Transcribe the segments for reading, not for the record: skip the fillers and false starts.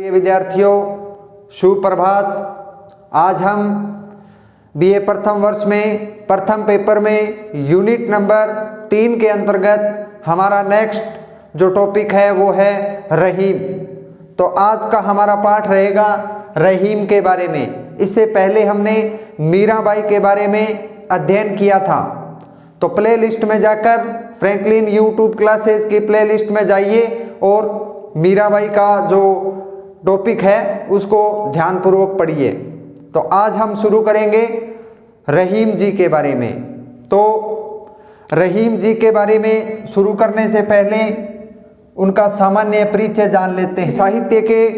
प्रिय विद्यार्थियों, सुप्रभात। आज हम बीए प्रथम वर्ष में प्रथम पेपर में यूनिट नंबर 3 के अंतर्गत हमारा नेक्स्ट जो टॉपिक है वो है रहीम। तो आज का हमारा पाठ रहेगा रहीम के बारे में। इससे पहले हमने मीराबाई के बारे में अध्ययन किया था। तो प्ले लिस्ट में जाकर फ्रैंकलिन यूट्यूब क्लासेस की प्ले लिस्ट में जाइए और मीराबाई का जो टॉपिक है उसको ध्यानपूर्वक पढ़िए। तो आज हम शुरू करेंगे रहीम जी के बारे में। तो रहीम जी के बारे में शुरू करने से पहले उनका सामान्य परिचय जान लेते हैं। साहित्य के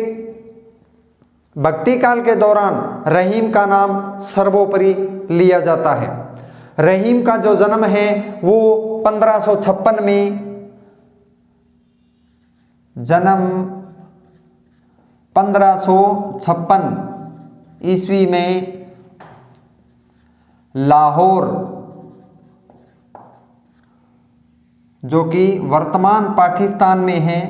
भक्ति काल के दौरान रहीम का नाम सर्वोपरि लिया जाता है। रहीम का जो जन्म है वो 1556 में जन्म 1556 ईस्वी में लाहौर, जो कि वर्तमान पाकिस्तान में है,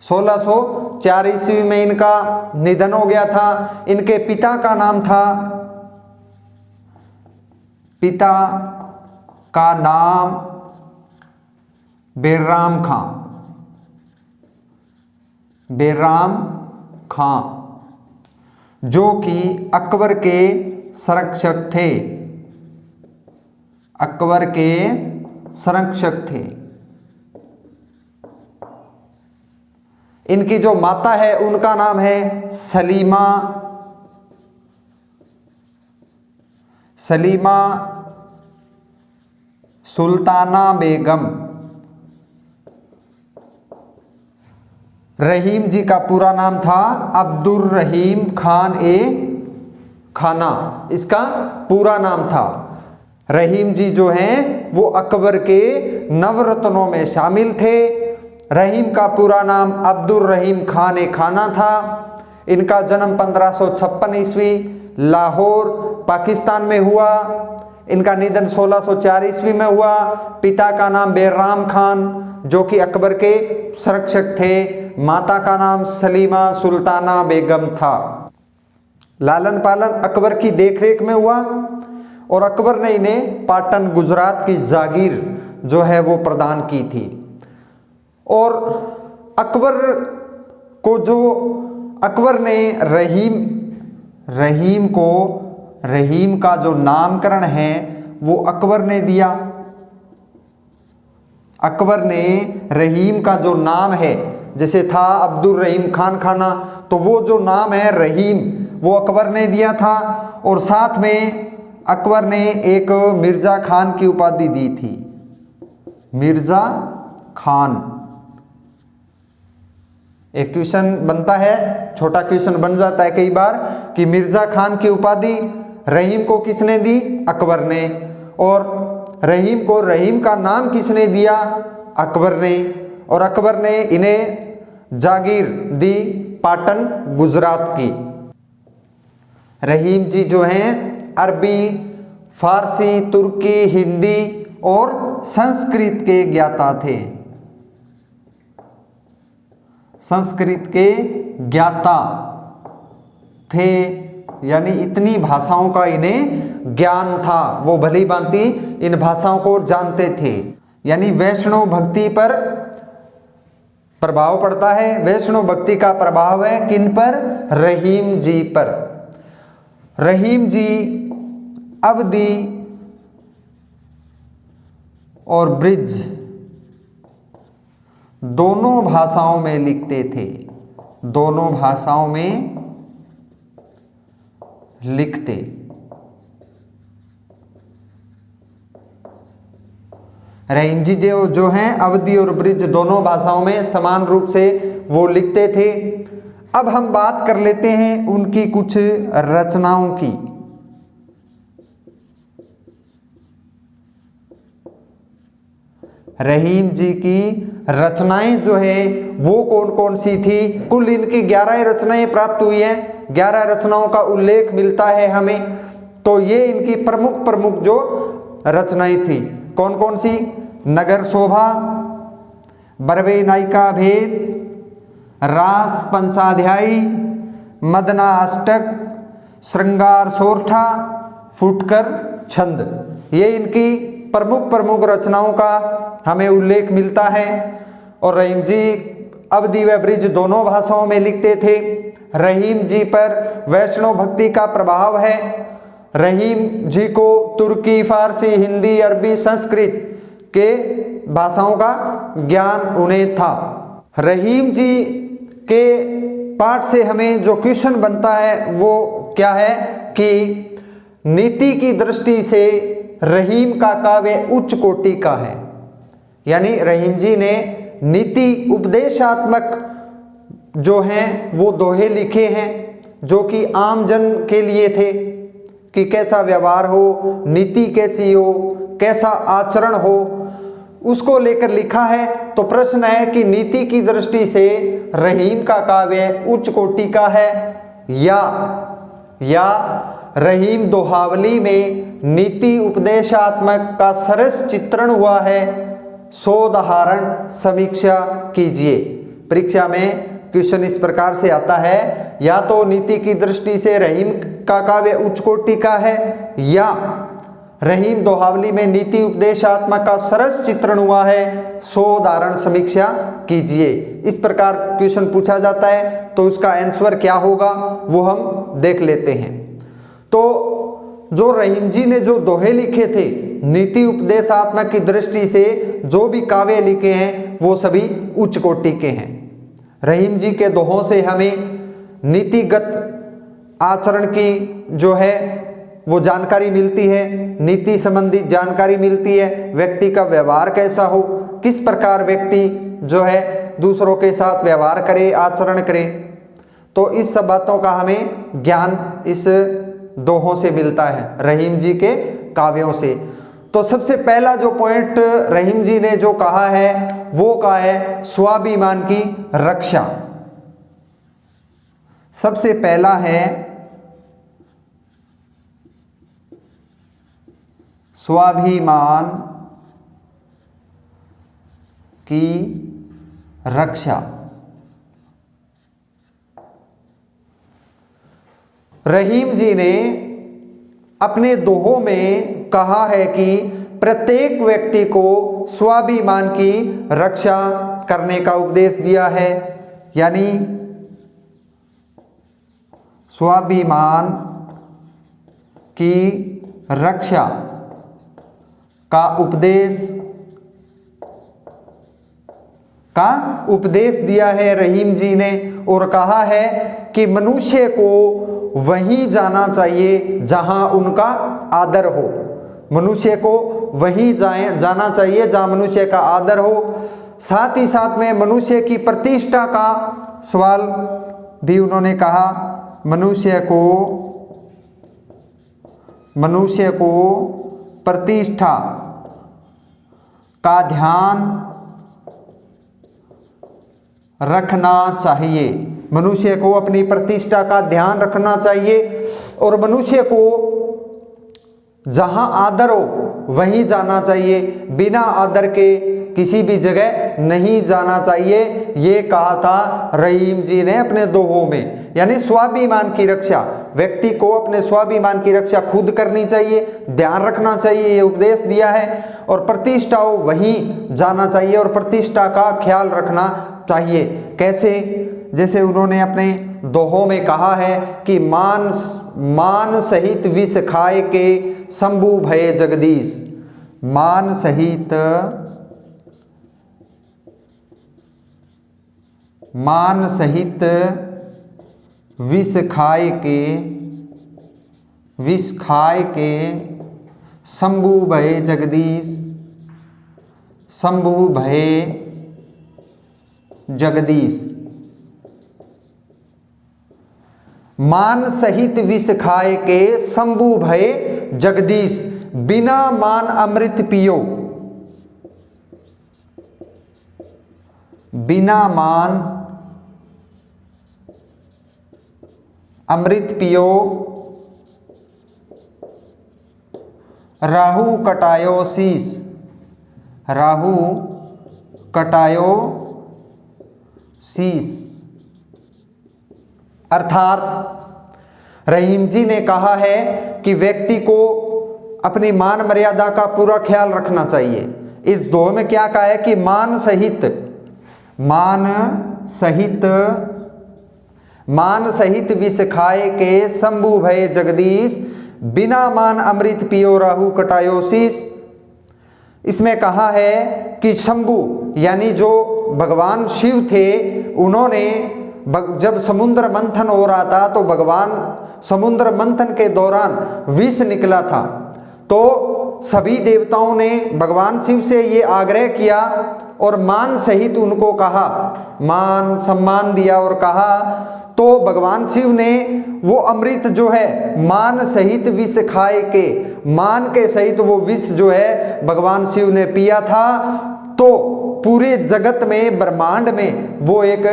1604 ईस्वी में इनका निधन हो गया था। इनके पिता का नाम बैराम खां, जो कि अकबर के संरक्षक थे। इनकी जो माता है उनका नाम है सलीमा सुल्ताना बेगम। रहीम जी का पूरा नाम था अब्दुर रहीम खान ए खाना, इसका पूरा नाम था। रहीम जी जो हैं वो अकबर के नवरत्नों में शामिल थे। रहीम का पूरा नाम अब्दुर रहीम खान ए खाना था। इनका जन्म 1556 ईस्वी लाहौर पाकिस्तान में हुआ। इनका निधन 1604 ईस्वी में हुआ। पिता का नाम बैराम खान, जो कि अकबर के संरक्षक थे। माता का नाम सलीमा सुल्ताना बेगम था। लालन पालन अकबर की देखरेख में हुआ और अकबर ने इन्हें पाटन गुजरात की जागीर जो है वो प्रदान की थी। और अकबर ने रहीम का जो नामकरण है वो अकबर ने दिया। अकबर ने रहीम का जो नाम है, जैसे था अब्दुल रहीम खान खाना, तो वो जो नाम है रहीम वो अकबर ने दिया था। और साथ में अकबर ने एक मिर्जा खान की उपाधि दी थी। मिर्जा खान। एक क्वेश्चन बनता है, छोटा क्वेश्चन बन जाता है कई बार, कि मिर्जा खान की उपाधि रहीम को किसने दी? अकबर ने। और रहीम को रहीम का नाम किसने दिया? अकबर ने। और अकबर ने इन्हें जागीर दी पाटन गुजरात की। रहीम जी जो हैं अरबी, फारसी, तुर्की, हिंदी और संस्कृत के ज्ञाता थे। यानी इतनी भाषाओं का इन्हें ज्ञान था, वो भली भांति इन भाषाओं को जानते थे। यानी वैष्णव भक्ति पर प्रभाव पड़ता है। वैष्णव भक्ति का प्रभाव है किन पर? रहीम जी पर। रहीम जी अवधी और ब्रिज दोनों भाषाओं में लिखते थे। रहीम जी जो हैं अवधी और ब्रिज दोनों भाषाओं में समान रूप से वो लिखते थे। अब हम बात कर लेते हैं उनकी कुछ रचनाओं की। रहीम जी की रचनाएं जो है वो कौन कौन सी थी? कुल इनकी 11 रचनाएं प्राप्त हुई हैं। 11 रचनाओं का उल्लेख मिलता है हमें। तो ये इनकी प्रमुख जो रचनाएं थी कौन कौन सी? नगर शोभा, बरवे नायिका भेद, रास पंचाध्यायी, मदनाष्टक, श्रृंगार सोरठा, फुटकर छंद। ये इनकी प्रमुख प्रमुख रचनाओं का हमें उल्लेख मिलता है। और रहीम जी अवधी व ब्रिज दोनों भाषाओं में लिखते थे। रहीम जी पर वैष्णव भक्ति का प्रभाव है। रहीम जी को तुर्की, फारसी, हिंदी, अरबी, संस्कृत के भाषाओं का ज्ञान उन्हें था। रहीम जी के पाठ से हमें जो क्वेश्चन बनता है वो क्या है कि नीति की दृष्टि से रहीम का काव्य उच्च कोटि का है। यानी रहीम जी ने नीति उपदेशात्मक जो हैं वो दोहे लिखे हैं, जो कि आम जन के लिए थे कि कैसा व्यवहार हो, नीति कैसी हो, कैसा आचरण हो, उसको लेकर लिखा है। तो प्रश्न है कि नीति की दृष्टि से रहीम का काव्य उच्च कोटि का है या रहीम दोहावली में नीति उपदेशात्मक का सरस चित्रण हुआ है, सोदाहरण समीक्षा कीजिए। परीक्षा में क्वेश्चन इस प्रकार से आता है, या तो नीति की दृष्टि से रहीम का काव्य उच्च कोटि का है या रहीम दोहावली में नीति उपदेशात्मक का सरस चित्रण हुआ है, सोदाहरण समीक्षा कीजिए। इस प्रकार क्वेश्चन पूछा जाता है तो उसका आंसर क्या होगा वो हम देख लेते हैं। तो जो रहीम जी ने जो दोहे लिखे थे नीति उपदेशात्मक की दृष्टि से, जो भी काव्य लिखे हैं वो सभी उच्च कोटि के हैं। रहीम जी के दोहों से हमें नीतिगत आचरण की जो है वो जानकारी मिलती है, नीति संबंधी जानकारी मिलती है, व्यक्ति का व्यवहार कैसा हो, किस प्रकार व्यक्ति जो है दूसरों के साथ व्यवहार करे, आचरण करे। तो इस सब बातों का हमें ज्ञान इस दोहों से मिलता है, रहीम जी के काव्यों से। तो सबसे पहला जो पॉइंट रहीम जी ने जो कहा है वो कहा है स्वाभिमान की रक्षा। सबसे पहला है स्वाभिमान की रक्षा। रहीम जी ने अपने दोहों में कहा है कि प्रत्येक व्यक्ति को स्वाभिमान की रक्षा करने का उपदेश दिया है। यानी स्वाभिमान की रक्षा का उपदेश दिया है रहीम जी ने, और कहा है कि मनुष्य को वहीं जाना चाहिए जहां उनका आदर हो। मनुष्य को वहीं जाना चाहिए जहां मनुष्य का आदर हो। साथ ही साथ में मनुष्य की प्रतिष्ठा का सवाल भी उन्होंने कहा। मनुष्य को प्रतिष्ठा का ध्यान रखना चाहिए। मनुष्य को अपनी प्रतिष्ठा का ध्यान रखना चाहिए और मनुष्य को जहां आदर हो वहीं जाना चाहिए, बिना आदर के किसी भी जगह नहीं जाना चाहिए। ये कहा था रहीम जी ने अपने दोहों में। यानी स्वाभिमान की रक्षा, व्यक्ति को अपने स्वाभिमान की रक्षा खुद करनी चाहिए, ध्यान रखना चाहिए, ये उपदेश दिया है। और प्रतिष्ठा हो वहीं जाना चाहिए और प्रतिष्ठा का ख्याल रखना चाहिए। कैसे? जैसे उन्होंने अपने दोहों में कहा है कि मान सहित विष खाए के शंभु भये जगदीश। मान सहित विष खाए के शंभु भये जगदीश। शंभु भये जगदीश। मान सहित विष खाए के शंभु भये जगदीश। बिना मान अमृत पियो। बिना मान अमृत पियो। राहु कटायो शीस। राहु कटायो शीस। अर्थात रहीम जी ने कहा है कि व्यक्ति को अपनी मान मर्यादा का पूरा ख्याल रखना चाहिए। इस दोहे में क्या कहा है कि मान सहित विष खाए के शंभु भय जगदीश, बिना मान अमृत पियो राहु कटायो शीश। इसमें कहा है कि शंभु यानी जो भगवान शिव थे, उन्होंने जब समुद्र मंथन हो रहा था तो भगवान समुद्र मंथन के दौरान विष निकला था, तो सभी देवताओं ने भगवान शिव से ये आग्रह किया और मान सहित उनको कहा, मान सम्मान दिया और कहा, तो भगवान शिव ने वो अमृत जो है मान सहित विष खाए के, मान के सहित वो विष जो है भगवान शिव ने पिया था। तो पूरे जगत में, ब्रह्मांड में वो एक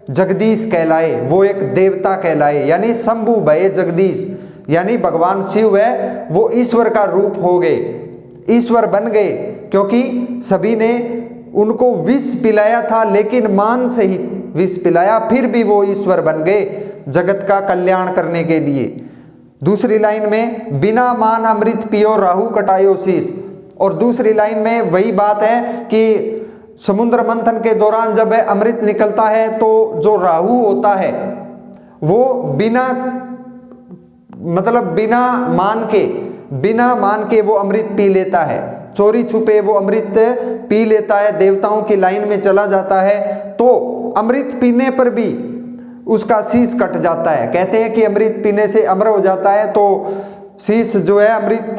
जगदीश कहलाए, वो एक देवता कहलाए, यानी शंभु भय जगदीश, यानी भगवान शिव है वो ईश्वर का रूप हो गए, ईश्वर बन गए, क्योंकि सभी ने उनको विष पिलाया था लेकिन मान सहित विष पिलाया, फिर भी वो ईश्वर बन गए जगत का कल्याण करने के लिए। दूसरी लाइन में बिना मान अमृत पियो राहु कटायो शीश, और दूसरी लाइन में वही बात है कि समुद्र मंथन के दौरान जब अमृत निकलता है तो जो राहु होता है वो बिना मान के वो अमृत पी लेता है, चोरी छुपे वो अमृत पी लेता है, देवताओं की लाइन में चला जाता है, तो अमृत पीने पर भी उसका शीश कट जाता है। कहते हैं कि अमृत पीने से अमर हो जाता है, तो शीश जो है अमृत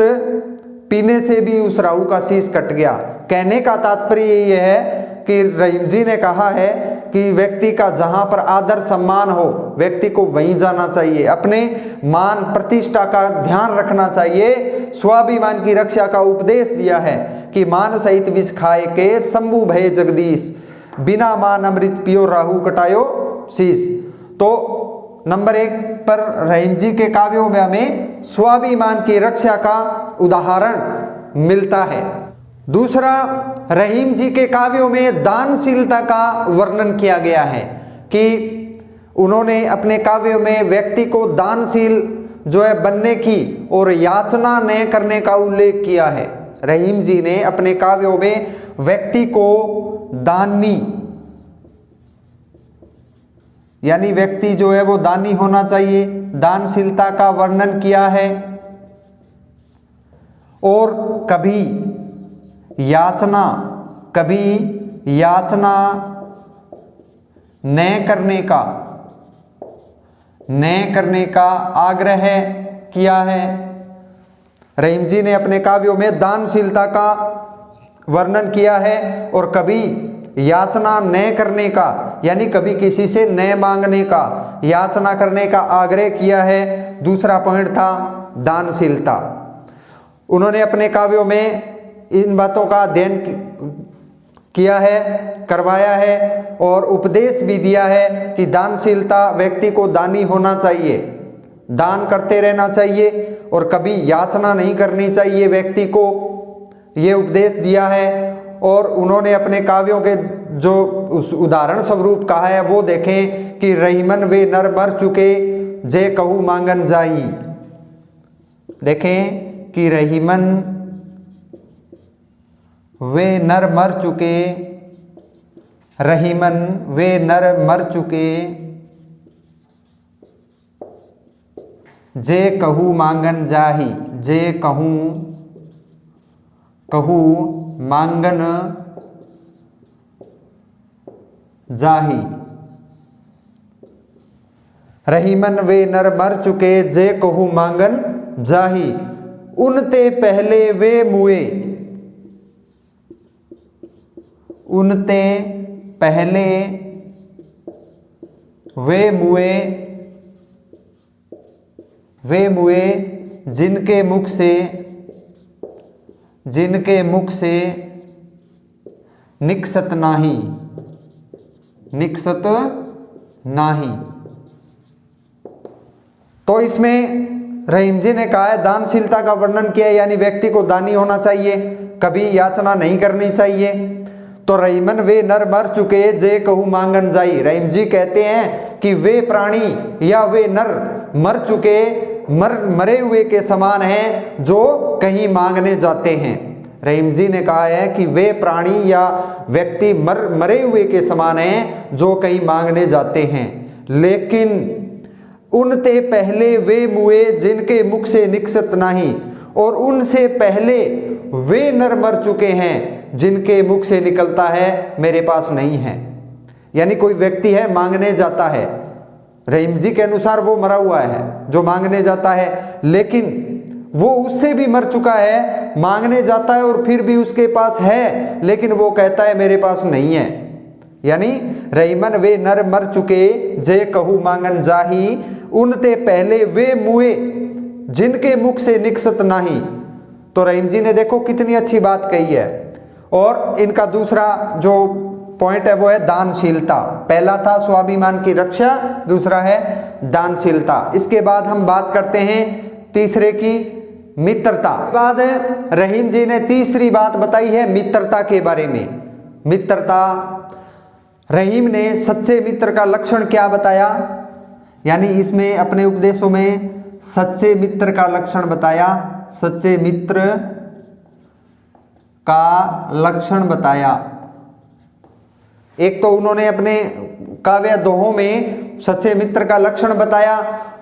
पीने से भी उस राहु का शीश कट गया। कहने का तात्पर्य ये है कि रहीम जी ने कहा है कि व्यक्ति का जहां पर आदर सम्मान हो व्यक्ति को वहीं जाना चाहिए, अपने मान प्रतिष्ठा का ध्यान रखना चाहिए, स्वाभिमान की रक्षा का उपदेश दिया है कि मान सहित विष खाए के शंभु भय जगदीश, बिना मान अमृत पियो राहु कटायो शीश। तो नंबर 1 पर रहीम जी के काव्यों में हमें स्वाभिमान की रक्षा का उदाहरण मिलता है। दूसरा, रहीम जी के काव्यों में दानशीलता का वर्णन किया गया है कि उन्होंने अपने काव्यों में व्यक्ति को दानशील जो है बनने की और याचना न करने का उल्लेख किया है। रहीम जी ने अपने काव्यों में व्यक्ति को दानी यानी व्यक्ति जो है वो दानी होना चाहिए, दानशीलता का वर्णन किया है, और कभी याचना न करने का आग्रह किया है। रहीम जी ने अपने काव्यों में दानशीलता का वर्णन किया है और कभी याचना न करने का यानी कभी किसी से न मांगने का, याचना करने का आग्रह किया है। दूसरा पॉइंट था दानशीलता। उन्होंने अपने काव्यों में इन बातों का अध्ययन किया है, करवाया है और उपदेश भी दिया है कि दानशीलता व्यक्ति को दानी होना चाहिए, दान करते रहना चाहिए और कभी याचना नहीं करनी चाहिए व्यक्ति को, ये उपदेश दिया है। और उन्होंने अपने काव्यों के जो उस उदाहरण स्वरूप कहा है वो देखें कि रहीमन वे नर मर चुके जे कहू मांगन जाई। देखें कि रहीमन वे नर मर चुके, रहीमन वे नर मर चुके जे कहू मांगन जाही, जे कहू मांगन जाही। रहीमन वे नर मर चुके जे कहू मांगन जाही, उनते पहले वे मुए, उनते पहले वे मुए जिनके मुख से निकसत नाही। तो इसमें रहीम जी ने कहा है दानशीलता का वर्णन किया, यानी व्यक्ति को दानी होना चाहिए, कभी याचना नहीं करनी चाहिए। तो रहीमन वे नर मर चुके जे कहू मांगन जाई। रहीम जी कहते हैं कि वे प्राणी या वे नर मरे हुए के समान हैं जो कहीं मांगने जाते हैं। रहीम जी ने कहा है कि वे प्राणी या व्यक्ति मरे हुए के समान हैं जो कहीं मांगने जाते हैं, लेकिन उनते पहले वे मुए जिनके मुख से निकसत नहीं, और उनसे पहले वे नर मर चुके हैं जिनके मुख से निकलता है मेरे पास नहीं है। यानी कोई व्यक्ति है मांगने जाता है, रहीम जी के अनुसार वो मरा हुआ है जो मांगने जाता है, लेकिन वो उससे भी मर चुका है, मांगने जाता है और फिर भी उसके पास है, लेकिन वो कहता है मेरे पास नहीं है। यानी रहीमन वे नर मर चुके जे कहू मांगन जाही, उनते पहले वे मुए जिनके मुख से निकसत नहीं। तो रहीम जी ने देखो कितनी अच्छी बात कही है। और इनका दूसरा जो पॉइंट है वो है दानशीलता। पहला था स्वाभिमान की रक्षा, दूसरा है दानशीलता। इसके बाद हम बात करते हैं तीसरे की, मित्रता। बाद रहीम जी ने तीसरी बात बताई है मित्रता के बारे में। मित्रता, रहीम ने सच्चे मित्र का लक्षण क्या बताया, यानी इसमें अपने उपदेशों में सच्चे मित्र का लक्षण बताया, सच्चे मित्र का लक्षण बताया। एक तो उन्होंने अपने काव्य दोहों में सच्चे मित्र का लक्षण बताया,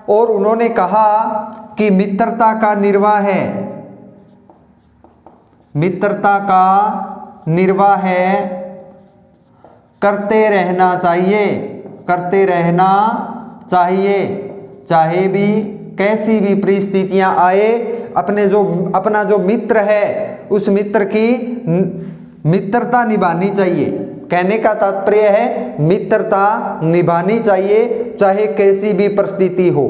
और उन्होंने कहा कि मित्रता का निर्वाह है, मित्रता का निर्वाह है करते रहना चाहिए, करते रहना चाहिए, चाहे भी कैसी भी परिस्थितियां आए। अपना जो मित्र है उस मित्र की मित्रता निभानी चाहिए। कहने का तात्पर्य है मित्रता निभानी चाहिए चाहे कैसी भी परिस्थिति हो।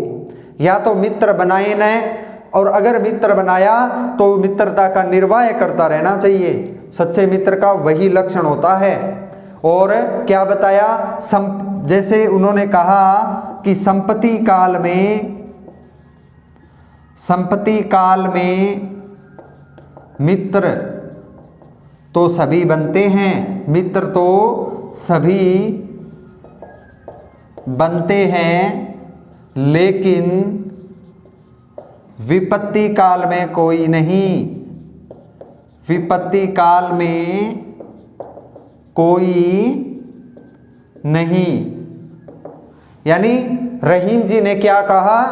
या तो मित्र बनाए न, और अगर मित्र बनाया तो मित्रता का निर्वाह करता रहना चाहिए। सच्चे मित्र का वही लक्षण होता है। और क्या बताया, जैसे उन्होंने कहा कि संपत्ति काल में मित्र तो सभी बनते हैं, मित्र तो सभी बनते हैं, लेकिन विपत्ति काल में कोई नहीं, विपत्ति काल में कोई नहीं। यानी रहीम जी ने क्या कहा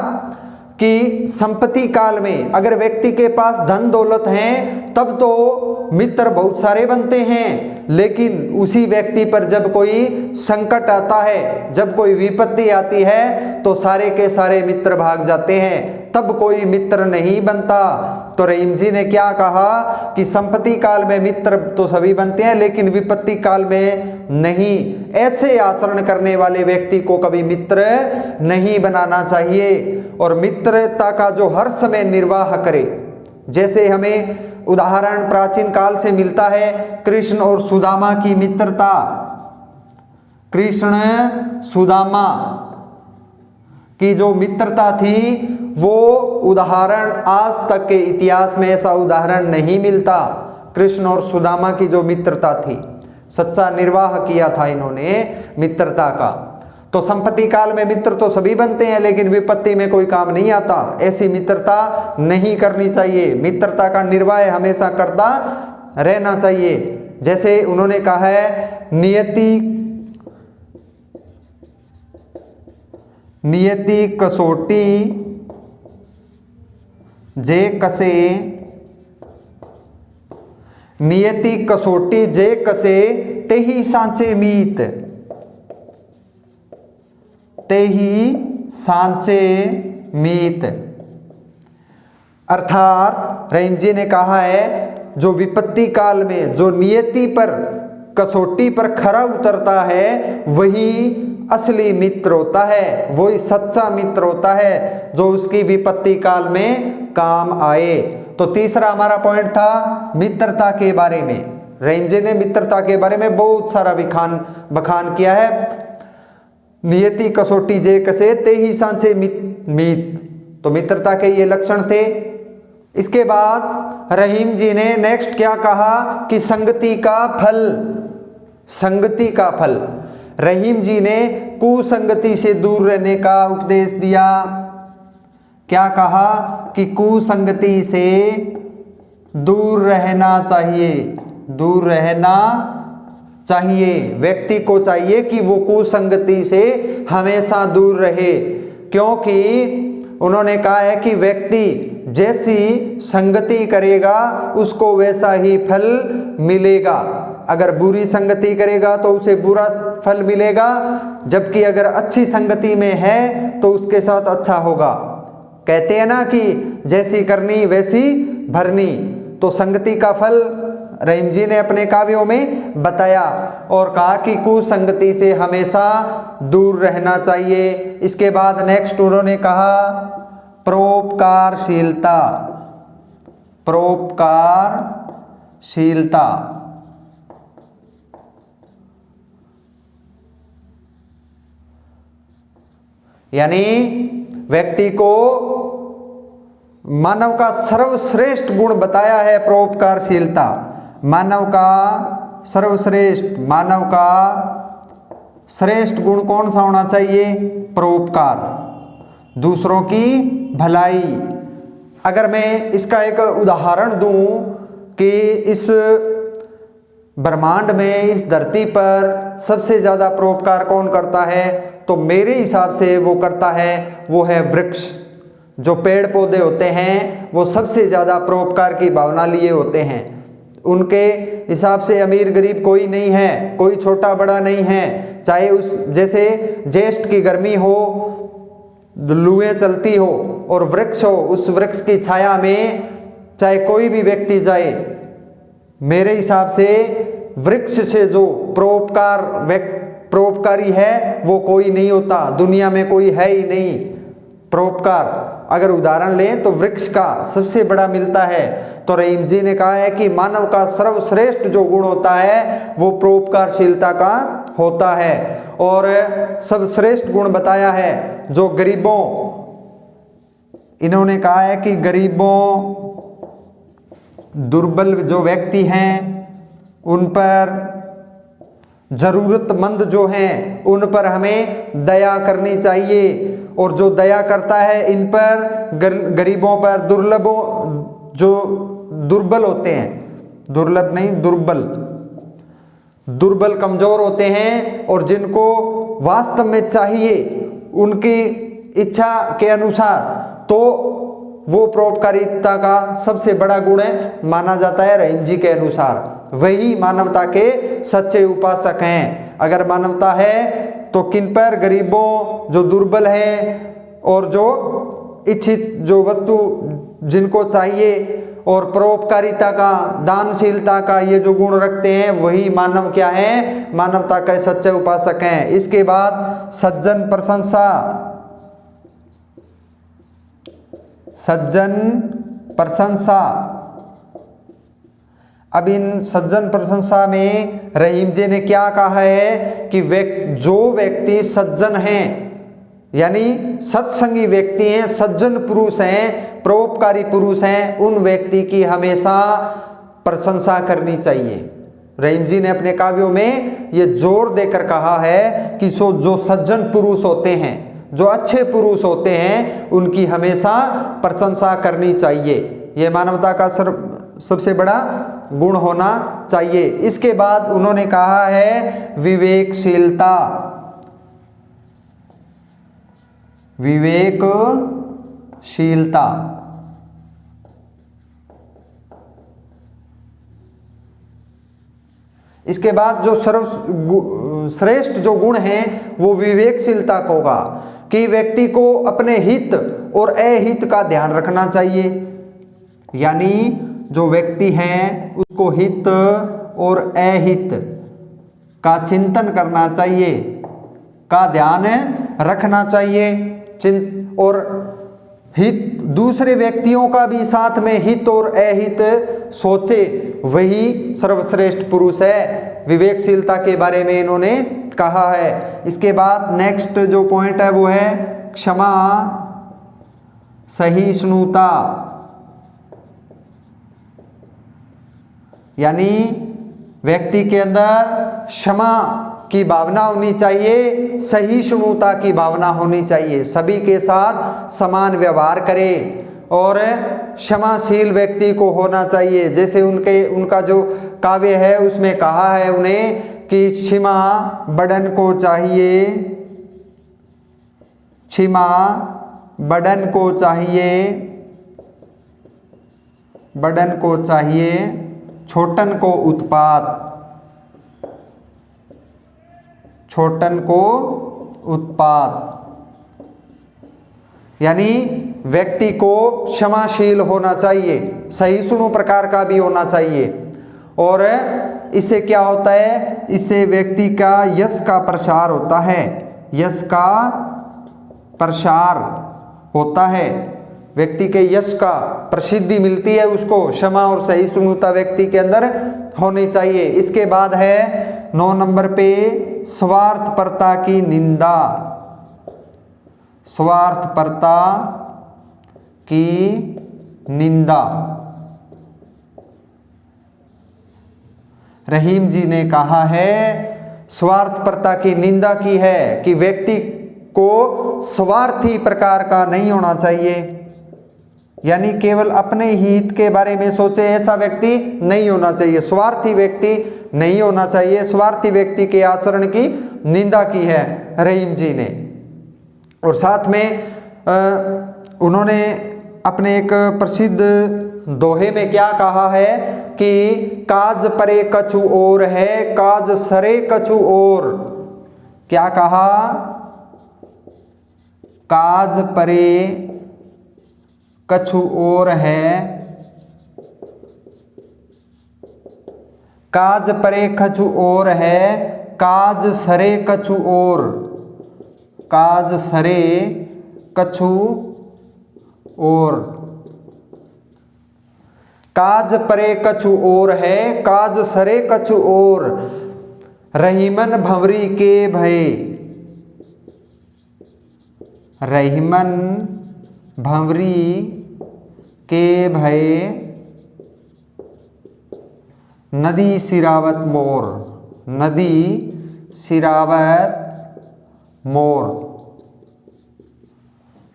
कि संपत्ति काल में अगर व्यक्ति के पास धन दौलत है तब तो मित्र बहुत सारे बनते हैं, लेकिन उसी व्यक्ति पर जब कोई संकट आता है, जब कोई विपत्ति आती है तो सारे के सारे मित्र भाग जाते हैं, तब कोई मित्र नहीं बनता। तो रहीम जी ने क्या कहा कि संपत्ति काल में मित्र तो सभी बनते हैं लेकिन विपत्ति काल में नहीं। ऐसे आचरण करने वाले व्यक्ति को कभी मित्र नहीं बनाना चाहिए, और मित्रता का जो हर समय निर्वाह करे। जैसे हमें उदाहरण प्राचीन काल से मिलता है कृष्ण और सुदामा की मित्रता। कृष्ण सुदामा की जो मित्रता थी वो उदाहरण आज तक के इतिहास में ऐसा उदाहरण नहीं मिलता। कृष्ण और सुदामा की जो मित्रता थी, सच्चा निर्वाह किया था इन्होंने मित्रता का। तो संपत्ति काल में मित्र तो सभी बनते हैं लेकिन विपत्ति में कोई काम नहीं आता। ऐसी मित्रता नहीं करनी चाहिए, मित्रता का निर्वाह हमेशा करता रहना चाहिए। जैसे उन्होंने कहा है नियति कसोटी जे कसे, नियति कसोटी जे कसे तेही सांचे मीत, तेही सांचे मीत। अर्थात रहीम जी ने कहा है जो विपत्ति काल में जो नियति पर कसौटी पर खरा उतरता है वही असली मित्र होता है, वही सच्चा मित्र होता है जो उसकी विपत्ति काल में काम आए। तो तीसरा हमारा पॉइंट था मित्रता के बारे में। रहीम जी ने मित्रता के बारे में बहुत सारा बखान किया है। नियति कसोटी जे कसे ते ही सांचे मीत, तो मित्रता के ये लक्षण थे। इसके बाद रहीम जी ने नेक्स्ट क्या कहा कि संगति का फल, संगति का फल। रहीम जी ने कुसंगति से दूर रहने का उपदेश दिया। क्या कहा कि कुसंगति से दूर रहना चाहिए, दूर रहना चाहिए। व्यक्ति को चाहिए कि वो कुसंगति से हमेशा दूर रहे, क्योंकि उन्होंने कहा है कि व्यक्ति जैसी संगति करेगा उसको वैसा ही फल मिलेगा। अगर बुरी संगति करेगा तो उसे बुरा फल मिलेगा, जबकि अगर अच्छी संगति में है तो उसके साथ अच्छा होगा। कहते हैं ना कि जैसी करनी वैसी भरनी, तो संगति का फल रहीम जी ने अपने काव्यों में बताया और कहा कि कुसंगति से हमेशा दूर रहना चाहिए। इसके बाद नेक्स्ट उन्होंने कहा परोपकारशीलता, परोपकारशीलता। यानी व्यक्ति को मानव का सर्वश्रेष्ठ गुण बताया है परोपकारशीलता। मानव का सर्वश्रेष्ठ, मानव का श्रेष्ठ गुण कौन सा होना चाहिए? परोपकार, दूसरों की भलाई। अगर मैं इसका एक उदाहरण दूं कि इस ब्रह्मांड में, इस धरती पर सबसे ज़्यादा परोपकार कौन करता है, तो मेरे हिसाब से वो करता है, वो है वृक्ष। जो पेड़ पौधे होते हैं वो सबसे ज़्यादा परोपकार की भावना लिए होते हैं। उनके हिसाब से अमीर गरीब कोई नहीं है, कोई छोटा बड़ा नहीं है। चाहे उस जैसे ज्येष्ठ की गर्मी हो, लुएं चलती हो और वृक्ष हो, उस वृक्ष की छाया में चाहे कोई भी व्यक्ति जाए, मेरे हिसाब से वृक्ष से जो परोपकारी है वो कोई नहीं होता, दुनिया में कोई है ही नहीं। परोपकार अगर उदाहरण लें तो वृक्ष का सबसे बड़ा मिलता है। तो रहीम जी ने कहा है कि मानव का सर्वश्रेष्ठ जो गुण होता है वो परोपकारशीलता का होता है। और सर्वश्रेष्ठ गुण बताया है जो गरीबों, इन्होंने कहा है कि गरीबों, दुर्बल जो व्यक्ति हैं उन पर, जरूरतमंद जो हैं उन पर हमें दया करनी चाहिए। और जो दया करता है इन पर, गरीबों पर, दुर्लभों, जो दुर्बल होते हैं, दुर्लभ नहीं दुर्बल, दुर्बल कमजोर होते हैं और जिनको वास्तव में चाहिए उनकी इच्छा के अनुसार, तो वो परोपकारिता का सबसे बड़ा गुण माना जाता है रहीम जी के अनुसार। वही मानवता के सच्चे उपासक हैं। अगर मानवता है तो किन पर? गरीबों, जो दुर्बल हैं और जो इच्छित, जो वस्तु जिनको चाहिए, और परोपकारिता का, दानशीलता का ये जो गुण रखते हैं वही मानव क्या है? मानवता के सच्चे उपासक हैं। इसके बाद सज्जन प्रशंसा, सज्जन प्रशंसा। अब इन सज्जन प्रशंसा में रहीम जी ने क्या कहा है कि जो व्यक्ति सज्जन हैं, यानी सत्संगी व्यक्ति हैं, सज्जन पुरुष हैं, परोपकारी पुरुष हैं, उन व्यक्ति की हमेशा प्रशंसा करनी चाहिए। रहीम जी ने अपने काव्यों में ये जोर देकर कहा है कि जो सज्जन पुरुष होते हैं, जो अच्छे पुरुष होते हैं, उनकी हमेशा प्रशंसा करनी चाहिए। ये मानवता का सबसे बड़ा गुण होना चाहिए। इसके बाद उन्होंने कहा है विवेकशीलता, विवेकशीलता। इसके बाद जो सर्वश्रेष्ठ जो गुण है वो विवेकशीलता का होगा कि व्यक्ति को अपने हित और अहित का ध्यान रखना चाहिए। यानी जो व्यक्ति है उसको हित और अहित का चिंतन करना चाहिए, का ध्यान रखना चाहिए। और हित, दूसरे व्यक्तियों का भी साथ में हित और अहित सोचे, वही सर्वश्रेष्ठ पुरुष है। विवेकशीलता के बारे में इन्होंने कहा है। इसके बाद नेक्स्ट जो पॉइंट है वो है क्षमा सहिष्णुता, यानी व्यक्ति के अंदर क्षमा की भावना होनी चाहिए, सहिष्णुता की भावना होनी चाहिए, सभी के साथ समान व्यवहार करे और क्षमाशील व्यक्ति को होना चाहिए। जैसे उनका जो काव्य है उसमें कहा है उन्हें कि क्षमा बड़न को चाहिए, क्षमा बड़न को चाहिए, बड़न को चाहिए छोटन को उत्पात, छोटन को उत्पात। यानी व्यक्ति को क्षमाशील होना चाहिए, सहिष्णु प्रकार का भी होना चाहिए। और इससे क्या होता है, इससे व्यक्ति का यश का प्रसार होता है, यश का प्रसार होता है, व्यक्ति के यश का प्रसिद्धि मिलती है उसको। क्षमा और सहिष्णुता व्यक्ति के अंदर होनी चाहिए। इसके बाद है 9 नंबर पे स्वार्थपरता की निंदा, स्वार्थपरता की निंदा। रहीम जी ने कहा है स्वार्थपरता की निंदा की है कि व्यक्ति को स्वार्थी प्रकार का नहीं होना चाहिए, यानी केवल अपने हित के बारे में सोचे ऐसा व्यक्ति नहीं होना चाहिए, स्वार्थी व्यक्ति नहीं होना चाहिए। स्वार्थी व्यक्ति के आचरण की निंदा की है रहीम जी ने। और साथ में उन्होंने अपने एक प्रसिद्ध दोहे में क्या कहा है कि काज परे कछु और है, काज सरे कछु और। क्या कहा, काज परे कछु और है, काज परे कछु और है, काज सरे कछु और, काज सरे कछु और। काज परे कछु और है, काज सरे कछु और। रहीमन भंवरी के भय, रहीमन भंवरी के भय नदी सिरावत मोर, नदी सिरावत मोर।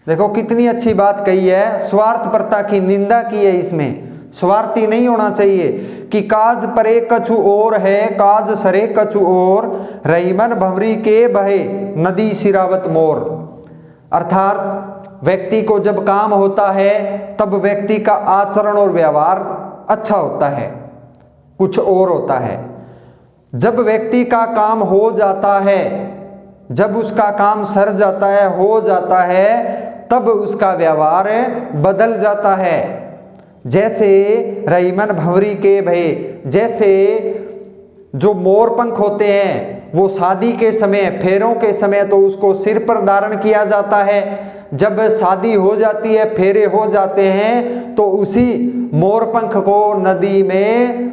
देखो कितनी अच्छी बात कही है, स्वार्थपरता की निंदा की है इसमें। स्वार्थी नहीं होना चाहिए कि काज परे कछु और है, काज सरे कछु और। रहीमन भंवरी के बहे नदी सिरावत मोर। अर्थात व्यक्ति को जब काम होता है तब व्यक्ति का आचरण और व्यवहार अच्छा होता है, कुछ और होता है। जब व्यक्ति का काम हो जाता है, जब उसका काम सर जाता है, हो जाता है, तब उसका व्यवहार बदल जाता है। जैसे रहीमन भंवरी के भय, जैसे जो मोर पंख होते हैं वो शादी के समय, फेरों के समय तो उसको सिर पर धारण किया जाता है। जब शादी हो जाती है, फेरे हो जाते हैं, तो उसी मोर पंख को नदी में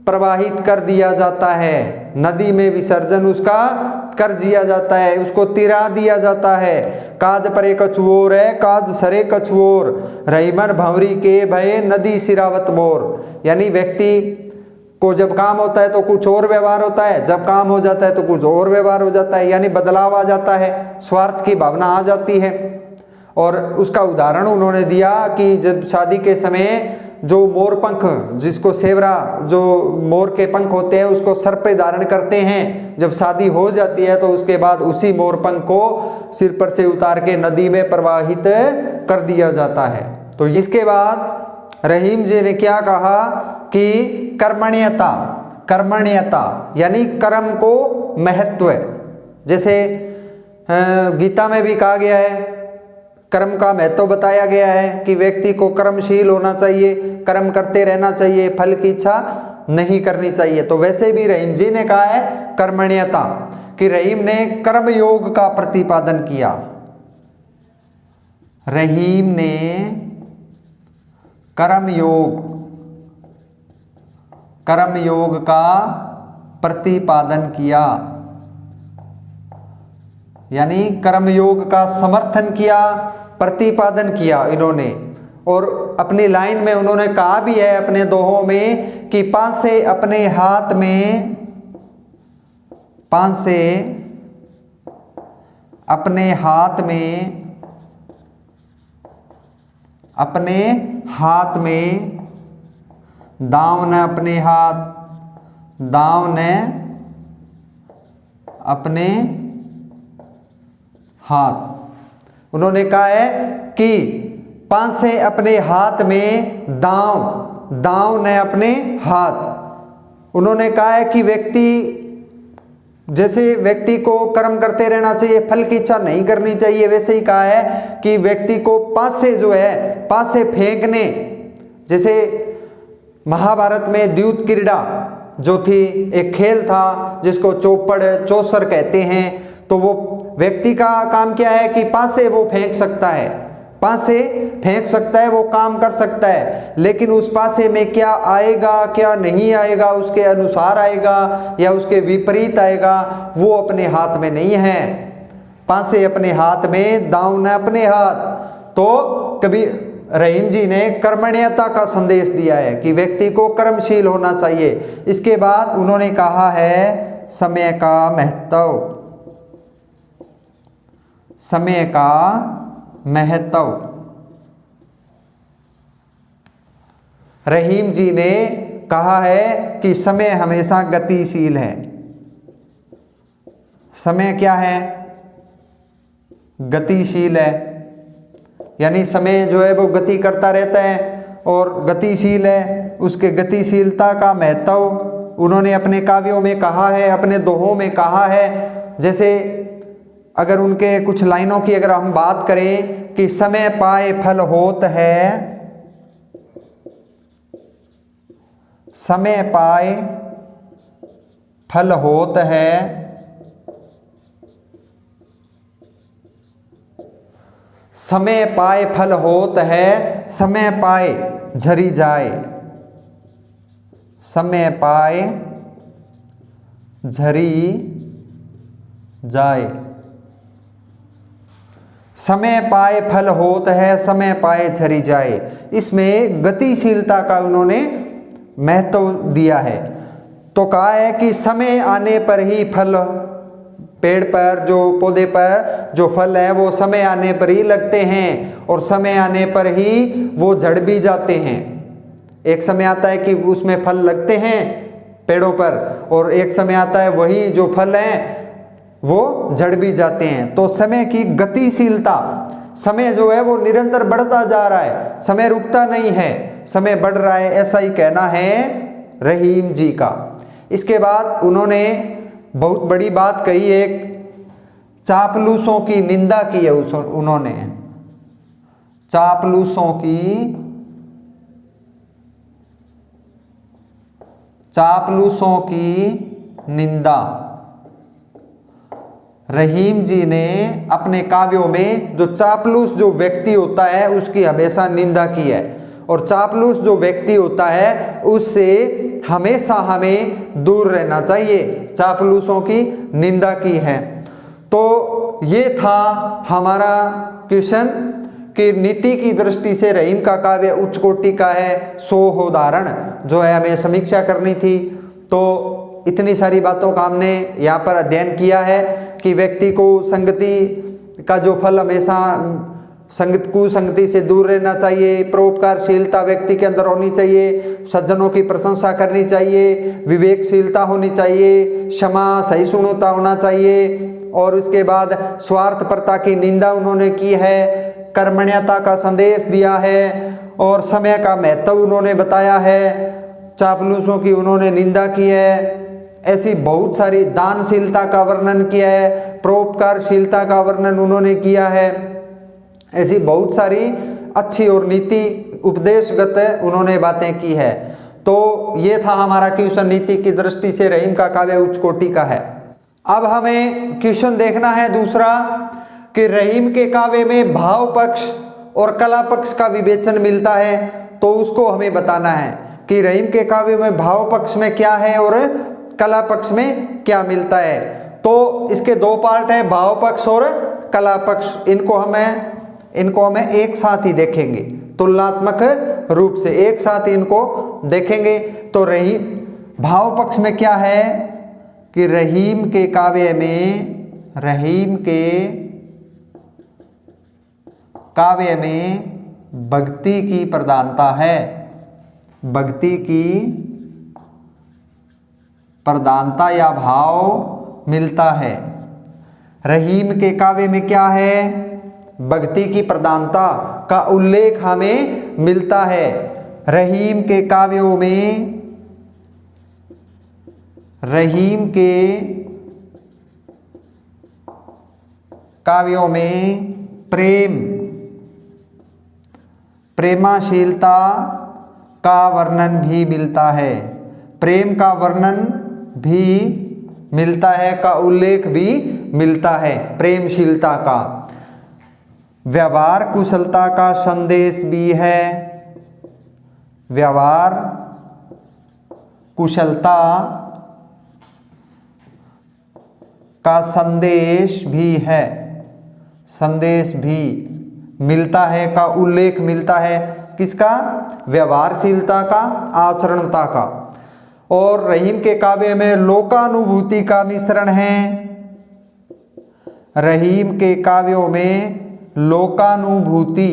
प्रवाहित कर दिया जाता है, नदी में विसर्जन उसका कर दिया जाता है, उसको तिरा दिया जाता है। काज परे कछु और है, काज सरे कछु और। रहीमन भंवरी के भय नदी सिरावत मोर। यानी व्यक्ति को जब काम होता है तो कुछ और व्यवहार होता है, जब काम हो जाता है तो कुछ और व्यवहार हो जाता है, यानी बदलाव आ जाता है, स्वार्थ की भावना आ जाती है। और उसका उदाहरण उन्होंने दिया कि जब शादी के समय जो मोर पंख, जिसको सेवरा, जो मोर के पंख होते हैं उसको सर पे धारण करते हैं, जब शादी हो जाती है तो उसके बाद उसी मोर पंख को सिर पर से उतार के नदी में प्रवाहित कर दिया जाता है। तो इसके बाद रहीम जी ने क्या कहा कि कर्मण्यता, कर्मण्यता यानी कर्म को महत्व। जैसे गीता में भी कहा गया है, कर्म का महत्व बताया गया है कि व्यक्ति को कर्मशील होना चाहिए, कर्म करते रहना चाहिए, फल की इच्छा नहीं करनी चाहिए। तो वैसे भी रहीम जी ने कहा है कर्मण्यता, कि रहीम ने कर्म योग का प्रतिपादन किया। रहीम ने कर्म योग का प्रतिपादन किया, यानी कर्म योग का समर्थन किया, प्रतिपादन किया इन्होंने। और अपनी लाइन में उन्होंने कहा भी है अपने दोहों में कि पासे अपने हाथ में, पांसे अपने हाथ में दाँव न अपने हाथ। उन्होंने कहा है कि पांसे अपने हाथ में दाँव न अपने हाथ। उन्होंने कहा है कि व्यक्ति को कर्म करते रहना चाहिए, फल की इच्छा नहीं करनी चाहिए। वैसे ही कहा है कि व्यक्ति को पासे फेंकने, जैसे महाभारत में द्यूत क्रीड़ा जो थी, एक खेल था जिसको चौसर कहते हैं। तो वो व्यक्ति का काम क्या है कि पासे वो फेंक सकता है, वो काम कर सकता है, लेकिन उस पासे में क्या आएगा क्या नहीं आएगा, उसके अनुसार आएगा या उसके विपरीत आएगा, वो अपने हाथ में नहीं है। पासे अपने हाथ में, दाँव न अपने हाथ। तो कभी रहीम जी ने कर्मण्यता का संदेश दिया है कि व्यक्ति को कर्मशील होना चाहिए। इसके बाद उन्होंने कहा है समय का महत्व। रहीम जी ने कहा है कि समय हमेशा गतिशील है। समय क्या है? गतिशील है, यानी समय जो है वो गति करता रहता है और गतिशील है। उसके गतिशीलता का महत्व उन्होंने अपने काव्यों में कहा है, अपने दोहों में कहा है। जैसे अगर उनके कुछ लाइनों की अगर हम बात करें कि समय पाए फल होत है, समय पाए फल होत है, समय पाए फल होत है, समय पाए झरी जाए, समय पाए झरी जाए। समय पाए फल होत है, समय पाए झरी जाए। इसमें गतिशीलता का उन्होंने महत्व दिया है। तो कहा है कि समय आने पर ही फल, पेड़ पर जो पौधे पर जो फल है वो समय आने पर ही लगते हैं और समय आने पर ही वो झड़ भी जाते हैं। एक समय आता है कि उसमें फल लगते हैं पेड़ों पर और एक समय आता है वही जो फल हैं वो झड़ भी जाते हैं। तो समय की गतिशीलता, समय जो है वो निरंतर बढ़ता जा रहा है, समय रुकता नहीं है, समय बढ़ रहा है, ऐसा ही कहना है रहीम जी का। इसके बाद उन्होंने बहुत बड़ी बात कही, एक चापलूसों की निंदा की है उन्होंने। चापलूसों की निंदा रहीम जी ने अपने काव्यों में जो चापलूस जो व्यक्ति होता है उसकी हमेशा निंदा की है और चापलूस जो व्यक्ति होता है उससे हमेशा हमें दूर रहना चाहिए। चापलूसों की निंदा की है। तो ये था हमारा क्वेश्चन कि नीति की दृष्टि से रहीम का काव्य उच्च कोटि का है। 100 उदाहरण जो है हमें समीक्षा करनी थी। तो इतनी सारी बातों का हमने यहाँ पर अध्ययन किया है कि व्यक्ति को संगति का जो फल हमेशा कुसंगति से दूर रहना चाहिए, परोपकारशीलता व्यक्ति के अंदर होनी चाहिए, सज्जनों की प्रशंसा करनी चाहिए, विवेकशीलता होनी चाहिए, क्षमा सहिष्णुता होना चाहिए और उसके बाद स्वार्थपरता की निंदा उन्होंने की है, कर्मण्यता का संदेश दिया है और समय का महत्व उन्होंने बताया है, चापलूसों की उन्होंने निंदा की है। ऐसी बहुत सारी दानशीलता का वर्णन किया है, परोपकारशीलता का वर्णन उन्होंने किया है। ऐसी बहुत सारी अच्छी और नीति उपदेशगत उन्होंने बातें की है। तो ये था हमारा क्वेश्चन, नीति की दृष्टि से रहीम का काव्य उच्च कोटि का है। अब हमें क्वेश्चन देखना है दूसरा कि रहीम के काव्य में भाव पक्ष और कला पक्ष का विवेचन मिलता है, तो उसको हमें बताना है कि रहीम के काव्य में भाव पक्ष में क्या है और कला पक्ष में क्या मिलता है। तो इसके दो पार्ट है, भाव पक्ष और कला पक्ष। इनको हमें एक साथ ही देखेंगे, तुलनात्मक रूप से एक साथ इनको देखेंगे। तो रहीम भाव पक्ष में क्या है कि रहीम के काव्य में भक्ति की प्रधानता है, भक्ति की प्रधानता या भाव मिलता है। रहीम के काव्य में क्या है? भक्ति की प्रधानता का उल्लेख हमें मिलता है। रहीम के काव्यों में प्रेमाशीलता का वर्णन भी मिलता है, प्रेम का वर्णन भी मिलता है, का उल्लेख भी मिलता है, प्रेमशीलता का। व्यवहार कुशलता का संदेश भी है, व्यवहार कुशलता का संदेश भी मिलता है, का उल्लेख मिलता है। किसका? व्यवहारशीलता का, आचरणता का। और रहीम के काव्य में लोकानुभूति का मिश्रण है। रहीम के काव्यों में लोकानुभूति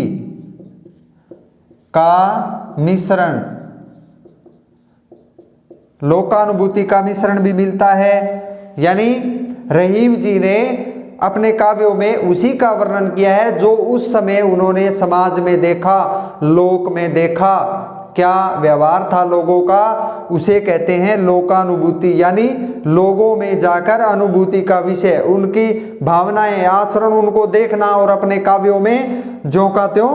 का मिश्रण भी मिलता है। यानी रहीम जी ने अपने काव्यों में उसी का वर्णन किया है जो उस समय उन्होंने समाज में देखा, लोक में देखा, क्या व्यवहार था लोगों का, उसे कहते हैं लोकानुभूति। यानी लोगों में जाकर अनुभूति का विषय, उनकी भावनाएं, आचरण उनको देखना और अपने काव्यों में ज्यों का त्यों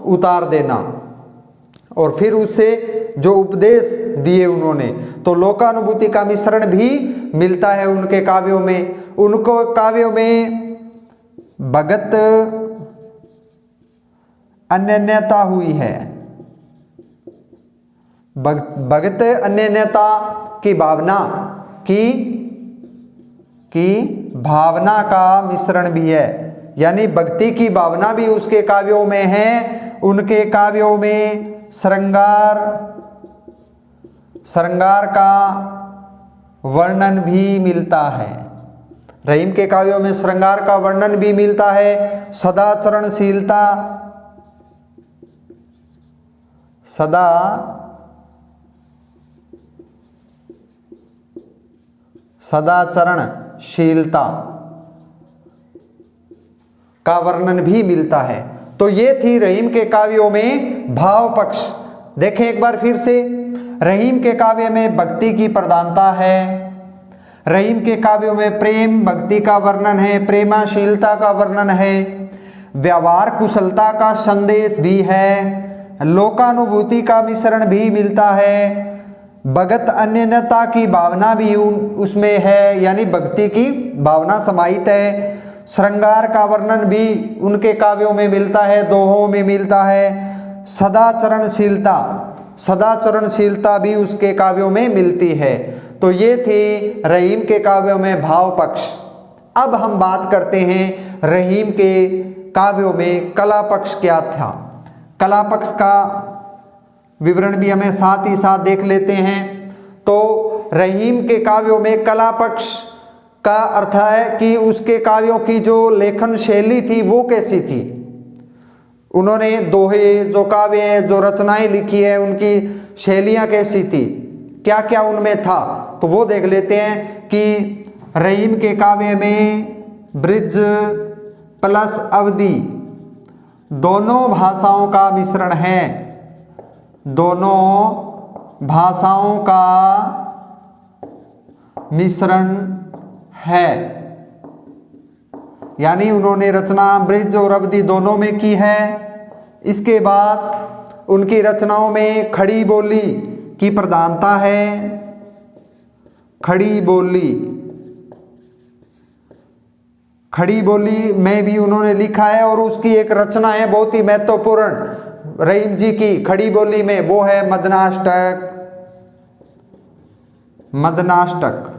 उतार देना, और फिर उससे जो उपदेश दिए उन्होंने, तो लोकानुभूति का मिश्रण भी मिलता है उनके काव्यों में। उनको काव्यों में भगत अनन्यता हुई है, भगत अनन्यता की भावना का मिश्रण भी है। यानी भक्ति की भावना भी उसके काव्यों में है। उनके काव्यों में श्रृंगार का वर्णन भी मिलता है। रहीम के काव्यों में श्रृंगार का वर्णन भी मिलता है। सदाचरणशीलता का वर्णन भी मिलता है। तो ये थी रहीम के काव्यों में भाव पक्ष। देखें एक बार फिर से, रहीम के काव्य में भक्ति की प्रधानता है, रहीम के काव्यों में प्रेम भक्ति का वर्णन है, प्रेमाशीलता का वर्णन है, व्यवहार कुशलता का संदेश भी है, लोकानुभूति का मिश्रण भी मिलता है, भगत अनन्यता की भावना भी उसमें है, यानी भक्ति की भावना समाहित है, श्रृंगार का वर्णन भी उनके काव्यों में मिलता है, दोहों में मिलता है, सदाचरणशीलता भी उसके काव्यों में मिलती है। तो ये थे रहीम के काव्यों में भाव पक्ष। अब हम बात करते हैं रहीम के काव्यों में कला पक्ष क्या था। कला पक्ष का विवरण भी हमें साथ ही साथ देख लेते हैं। तो रहीम के काव्यों में कला पक्ष का अर्थ है कि उसके काव्यों की जो लेखन शैली थी वो कैसी थी। उन्होंने दोहे, जो काव्य, जो रचनाएं लिखी है, उनकी शैलियाँ कैसी थी, क्या क्या उनमें था, तो वो देख लेते हैं कि रहीम के काव्य में ब्रिज प्लस अवधी दोनों भाषाओं का मिश्रण है, दोनों भाषाओं का मिश्रण है। यानी उन्होंने रचना ब्रिज और अवधी दोनों में की है। इसके बाद उनकी रचनाओं में खड़ी बोली की प्रधानता है। खड़ी बोली में भी उन्होंने लिखा है, और उसकी एक रचना है बहुत ही महत्वपूर्ण रहीम जी की खड़ी बोली में, वो है मदनाष्टक।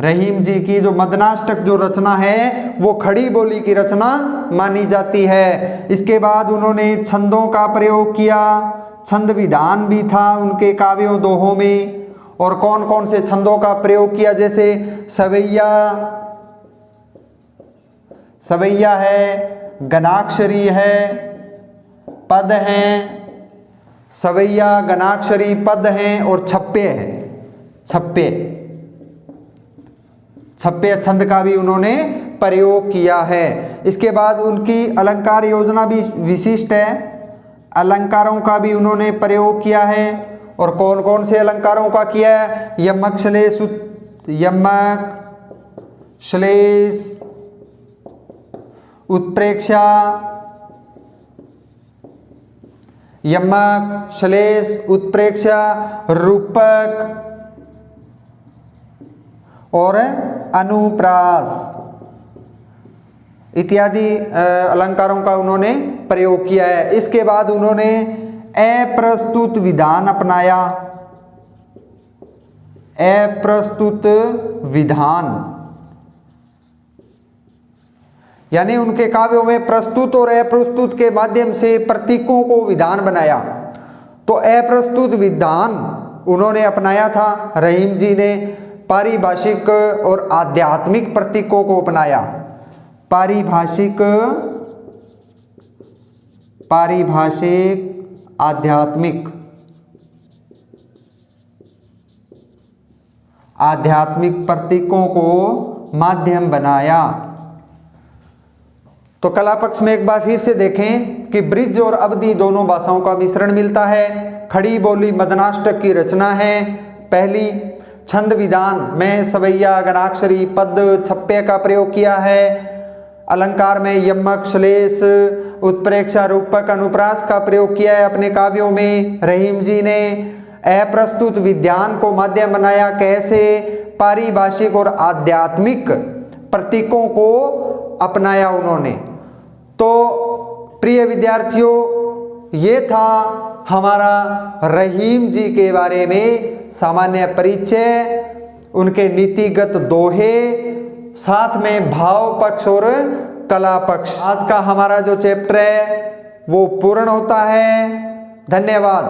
रहीम जी की जो मदनाष्टक जो रचना है वो खड़ी बोली की रचना मानी जाती है। इसके बाद उन्होंने छंदों का प्रयोग किया, छंद विधान भी था उनके काव्यों दोहों में, और कौन कौन से छंदों का प्रयोग किया, जैसे सवैया, सवैया है, गणाक्षरी है, पद हैं, सवैया, गणाक्षरी, पद हैं और छप्पे हैं। छप्पे, छप्पे छंद का भी उन्होंने प्रयोग किया है। इसके बाद उनकी अलंकार योजना भी विशिष्ट है, अलंकारों का भी उन्होंने प्रयोग किया है। और कौन कौन से अलंकारों का किया है, यमक श्लेष, यमक श्लेष, उत्प्रेक्षा, यमक श्लेष, उत्प्रेक्षा, रूपक और अनुप्रास इत्यादि अलंकारों का उन्होंने प्रयोग किया है। इसके बाद उन्होंने अप्रस्तुत विधान अपनाया, अप्रस्तुत विधान, यानी उनके काव्यों में प्रस्तुत और अप्रस्तुत के माध्यम से प्रतीकों को विधान बनाया। तो अप्रस्तुत विधान उन्होंने अपनाया था रहीम जी ने, पारिभाषिक और आध्यात्मिक प्रतीकों को अपनाया। पारिभाषिक, पारिभाषिक, आध्यात्मिक, आध्यात्मिक प्रतीकों को माध्यम बनाया। तो कला पक्ष में एक बार फिर से देखें कि ब्रिज और अवधी दोनों भाषाओं का मिश्रण मिलता है। खड़ी बोली मदनाष्टक की रचना है पहली। छंद विधान में सवैया, गणाक्षरी, पद, छप्पे का प्रयोग किया है। अलंकार में यमक, श्लेष, उत्प्रेक्षा, रूपक, अनुप्रास का प्रयोग किया है अपने काव्यों में रहीम जी ने। अप्रस्तुत विधान को माध्यम बनाया, कैसे, पारिभाषिक और आध्यात्मिक प्रतीकों को अपनाया उन्होंने। तो प्रिय विद्यार्थियों, ये था हमारा रहीम जी के बारे में सामान्य परिचय, उनके नीतिगत दोहे, साथ में भाव पक्ष और कला पक्ष। आज का हमारा जो चैप्टर है वो पूर्ण होता है। धन्यवाद।